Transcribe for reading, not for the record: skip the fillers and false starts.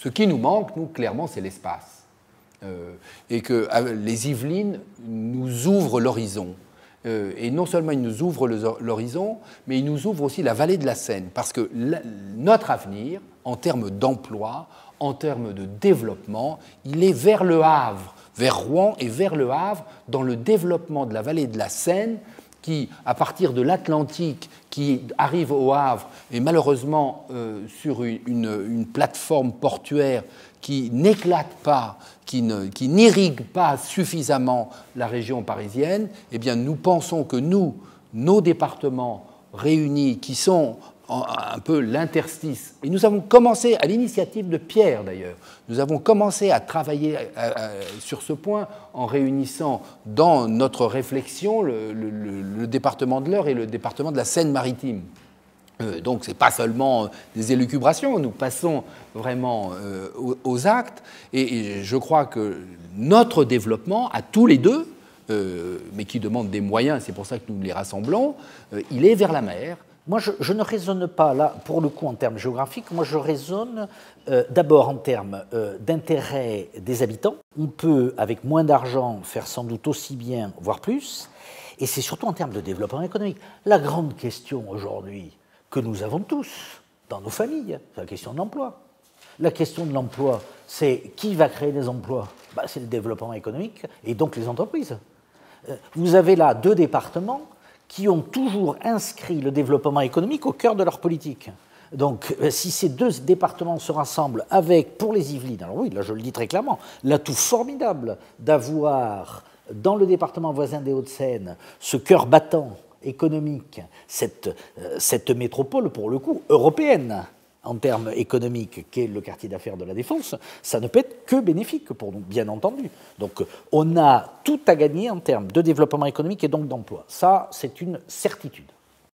Ce qui nous manque, nous, clairement, c'est l'espace. Et que les Yvelines nous ouvrent l'horizon. Et non seulement ils nous ouvrent l'horizon, mais ils nous ouvrent aussi la vallée de la Seine. Parce que notre avenir, en termes d'emploi, en termes de développement, il est vers le Havre, vers Rouen et vers le Havre, dans le développement de la vallée de la Seine, qui, à partir de l'Atlantique, qui arrive au Havre, et malheureusement sur une plateforme portuaire qui n'éclate pas, qui n'irrigue pas suffisamment la région parisienne, eh bien nous pensons que nos départements réunis, qui sont un peu l'interstice, et nous avons commencé, à l'initiative de Pierre d'ailleurs, nous avons commencé à travailler sur ce point en réunissant dans notre réflexion le département de l'Eure et le département de la Seine-Maritime. Donc ce n'est pas seulement des élucubrations, nous passons vraiment aux actes, et je crois que notre développement, à tous les deux, mais qui demande des moyens, c'est pour ça que nous les rassemblons, il est vers la mer. Moi, je ne raisonne pas, là, pour le coup, en termes géographiques. Moi, je raisonne d'abord en termes d'intérêt des habitants. On peut, avec moins d'argent, faire sans doute aussi bien, voire plus. Et c'est surtout en termes de développement économique. La grande question aujourd'hui que nous avons tous dans nos familles, c'est la question de l'emploi. La question de l'emploi, c'est qui va créer des emplois? C'est le développement économique et donc les entreprises. Vous avez là 2 départements qui ont toujours inscrit le développement économique au cœur de leur politique. Donc, si ces 2 départements se rassemblent avec, pour les Yvelines, alors oui, là je le dis très clairement, l'atout formidable d'avoir dans le département voisin des Hauts-de-Seine ce cœur battant économique, cette métropole, pour le coup, européenne, en termes économiques, qu'est le quartier d'affaires de la Défense, ça ne peut être que bénéfique pour nous, bien entendu. Donc on a tout à gagner en termes de développement économique et donc d'emploi. Ça, c'est une certitude.